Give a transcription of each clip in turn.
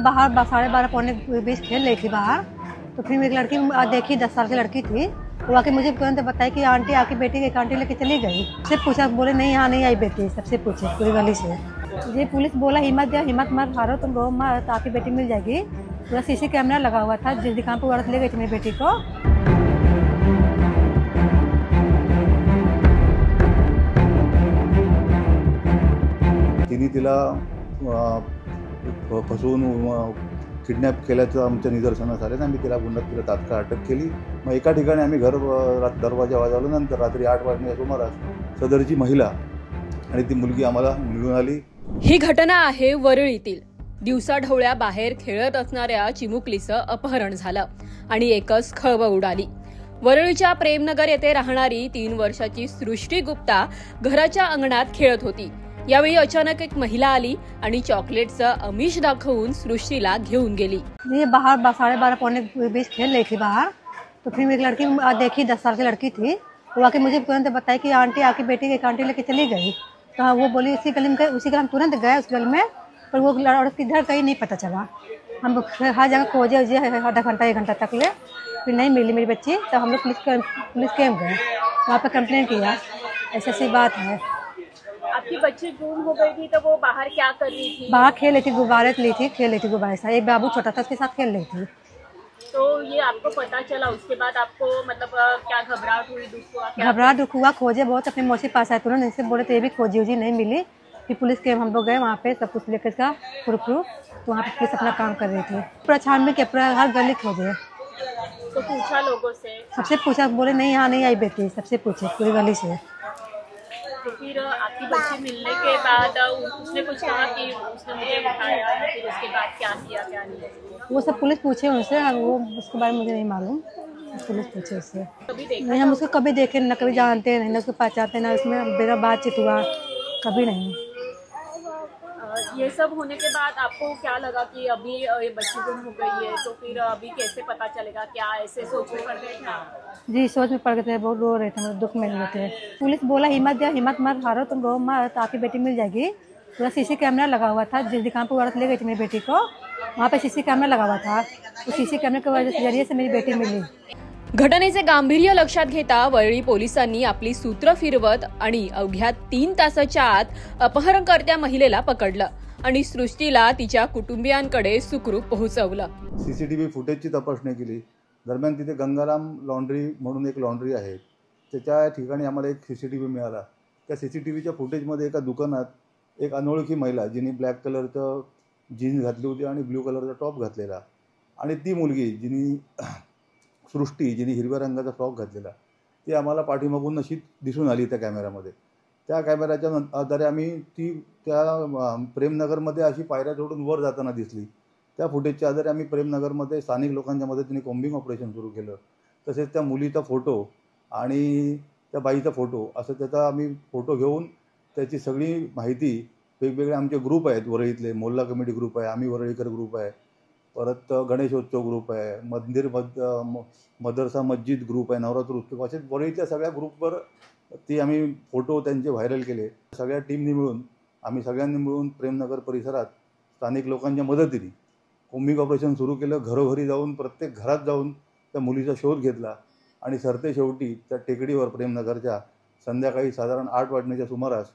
बाहर 12:30 पौने 20 खेल रही थी बाहर, तो फिर एक लड़की देखी 10 साल की लड़की थी, वो आके मुझे तुरंत बताई कि आंटी आपकी बेटी एक आंटी लेके चली गई। सबसे पूछा, बोले नहीं यहाँ नहीं आई बेटी, सबसे पूछे पूरी गली से। ये पुलिस बोला हिम्मत दिया, हिम्मत मत हारो, तुम रो मत, आपकी बेटी मिल जाएगी। पूरा सीसी कैमरा लगा हुआ था, जिस दुकान पर औरत ले गई थी मेरी बेटी को। तिने तिला फसवून किडनॅप केल्याचं आमच्या निदर्शनास आले. आम्ही तिला गुन्ह्यात तिला तात्काळ अटक केली. मग एका ठिकाणी आम्ही दरवाजा वाजवल्यानंतर रात्री 8 वाजण्याच्या सुमारास सदरची महिला आणि ती मुलगी आम्हाला मिळून आली. ही घटना आहे वरळीतील. दिवसाढवळ्या बाहेर खेळत असणाऱ्या चिमुकलीचं अपहरण झालं आणि एकच खळबळ उडाली. वरळीच्या प्रेमनगर येथे राहणारी 3 वर्षाची सृष्टी गुप्ता घराच्या अंगणात खेळत होती. यावेळी अचानक एक महिला आली आणि चॉकलेटचं आमिष दाखवून सृष्टीला घेऊन गेली. ये बाहर 12:30 पौने 20 खेल रही थी बाहर, तो फिर एक लड़की देखी 10 साल की लड़की थी, वो आके मुझे तुरंत बताई कि आंटी आपकी बेटी एक आंटी लेके चली गई। तो वो बोली उसी गली में, उसी गली हम तुरंत गए उस गली में, पर वो औरत किधर गई नहीं पता चला। हम हर जगह खोजे उजे आधा घंटा 1 घंटा तक ले, फिर नहीं मिली मेरी बच्ची। तो हम लोग पुलिस कैंप गए, वहाँ पर कंप्लेंट किया, ऐसी बात है। आपकी बच्ची गुम हो गई थी तो वो बाहर क्या कर रही थी? बाहर खेल रही थी, गुब्बारे ली थी, खेल रही थी गुब्बारे से। एक बाबू छोटा था, उसके साथ खेल रही थी। तो ये आपको पता चला, उसके बाद आपको मतलब क्या घबराहट हुई, दुख हुआ? घबराहट दुख हुआ, खोजे बहुत, अपने मौसी पास आए तुरंत, इनसे बोले तो ये भी खोजी उजी नहीं मिली। फिर पुलिस के हम लोग गए वहाँ पे, सब कुछ लेकर का प्रूफ, तो वहाँ पे पुलिस अपना काम कर रही थी। पूरा छानबीन के पूरा हर गली खोजे। तो पूछा लोगों से? सबसे पूछा, बोले नहीं यहाँ नहीं आई बेटी, सबसे पूछे पूरी गली से। तो फिर आपकी बच्ची मिलने के बाद उसने कुछ कहा कि उसने मुझे उठाया, फिर उसके बाद क्या किया क्या नहीं? वो सब पुलिस पूछे उनसे, वो उसके बारे में मुझे नहीं मालूम, पुलिस पूछे उससे। कभी देखा नहीं, हम उसको कभी देखे ना, कभी जानते नहीं, ना उसको पहचानते, ना उसमें मेरा बातचीत हुआ, कभी नहीं। ये सब होने के बाद आपको क्या लगा कि अभी ये बच्ची गुम हो गई है, तो फिर अभी कैसे पता चलेगा? क्या ऐसे सोच में पड़ गए थे? जी, सोच में पड़ गए थे, बहुत रो रहे थे, मतलब दुख में हुए थे। पुलिस बोला हिम्मत दिया, हिम्मत मत हारो, तुम रो मत, आपकी बेटी मिल जाएगी। पूरा सीसी कैमरा लगा हुआ था, जिस दुकान पर औरत ले गई थी मेरी बेटी को, वहाँ पे सीसी कैमरा लगा हुआ था। उस सीसी कैमरे के जरिए से मेरी बेटी मिली। घटनेचे गांभीर्य लक्षात घेता वरळी पोलिसांनी आपली सूत्र फिरवत आणि अवघ्या 3 तासाच्या आत अपहरणकर्त्या महिलेला पकडलं आणि सृष्टीला तिच्या कुटुंबियांकडे सुखरूप पोहोचवलं. सीसीटीव्ही फुटेजची तपासणी केली. दरम्यान तिथे गंगाराम लॉन्ड्री म्हणून एक लॉन्ड्री आहे, त्याच्या ठिकाणी आम्हाला एक सीसीटीव्ही मिळाला. त्या सीसीटीव्हीच्या फुटेजमध्ये एका दुकानात एक अनोळखी महिला, जिने ब्लॅक कलरचं जीन्स घातली होती आणि ब्ल्यू कलरचा टॉप घातलेला, आणि ती मुलगी सृष्टी जिने हिरव्या रंगाचा फ्रॉक घातलेला, ती आम्हाला पाठीमागून अशी दिसून आली त्या कॅमेऱ्यामध्ये. त्या कॅमेऱ्याच्या आधारे आम्ही ती त्या प्रेमनगरमध्ये अशी पायऱ्या चढून वर जाताना दिसली. त्या फुटेजच्या आधारे आम्ही प्रेमनगरमध्ये स्थानिक लोकांच्या मदतीने कॉम्बिंग ऑपरेशन सुरू केलं. तसेच त्या मुलीचा फोटो आणि त्या बाईचा फोटो, असं त्याचा आम्ही फोटो घेऊन त्याची सगळी माहिती, वेगवेगळे आमचे ग्रुप आहेत वरळीतले, मोल्ला कमिटी ग्रुप आहे, आम्ही वरळीकर ग्रुप आहे, परत गणेशोत्सव ग्रुप आहे, मदरसा मस्जिद ग्रुप आहे, नवरात्र उत्सव, असे वरळीतल्या सगळ्या ग्रुपवर ती आम्ही फोटो त्यांचे व्हायरल केले. सगळ्या टीमनी मिळून, आम्ही सगळ्यांनी मिळून प्रेमनगर परिसरात स्थानिक लोकांच्या मदतीने कॉम्बिंग ऑपरेशन सुरू केलं. घरोघरी जाऊन, प्रत्येक घरात जाऊन त्या मुलीचा शोध घेतला आणि सरते शेवटी त्या टेकडीवर प्रेमनगरच्या संध्याकाळी साधारण 8 वाजण्याच्या सुमारास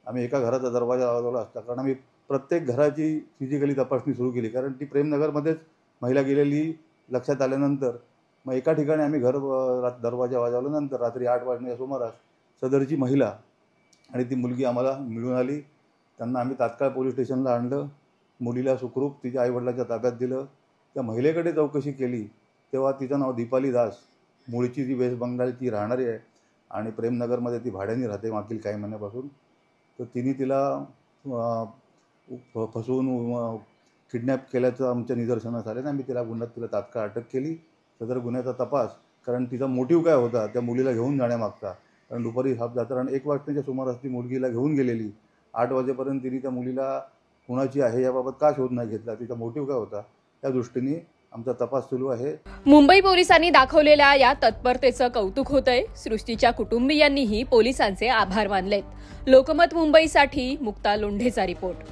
आम्ही एका घराचा दरवाजा वाजवला असता, कारण आम्ही प्रत्येक घराची फिजिकली तपासणी सुरू केली, कारण ती प्रेमनगरमध्येच महिला गेलेली लक्षात आल्यानंतर मग एका ठिकाणी आम्ही दरवाजा वाजवल्यानंतर रात्री 8 वाजण्याच्या सुमारास सदरची महिला आणि ती मुलगी आम्हाला मिळून आली. त्यांना आम्ही तात्काळ पोलीस स्टेशनला आणलं. मुलीला सुखरूप तिच्या आईवडिलांच्या ताब्यात दिलं. त्या महिलेकडे चौकशी केली तेव्हा तिचं नाव दीपाली दास, मूळची ती वेस्ट बंगालची राहणारी आहे आणि प्रेमनगरमध्ये ती भाड्याने राहते मागील काही महिन्यापासून. तर तिने तिला फसवून किडनॅप केल्याचं आमच्या निदर्शनास आले. आम्ही तिला गुन्ह्यात तिला तात्काळ अटक केली. सदर गुन्ह्याचा तपास, कारण तिचा मोटिव्ह काय होता त्या मुलीला घेऊन जाण्यामागचा, कारण दुपारी साधारण 1 वाजण्याच्या सुमारास ती मुलगीला घेऊन गेलेली. 8 वाजेपर्यंत तिने त्या मुलीला कुणाची आहे याबाबत का शोध नाही घेतला, तिचा मोटिव्ह काय होता, त्या दृष्टीने आमचा तपास सुरू आहे. मुंबई पोलिसांनी दाखवलेल्या या तत्परतेचं कौतुक होतंय. सृष्टीच्या कुटुंबियांनीही पोलिसांचे आभार मानलेत. लोकमत मुंबईसाठी मुक्ता लोंढेचा रिपोर्ट.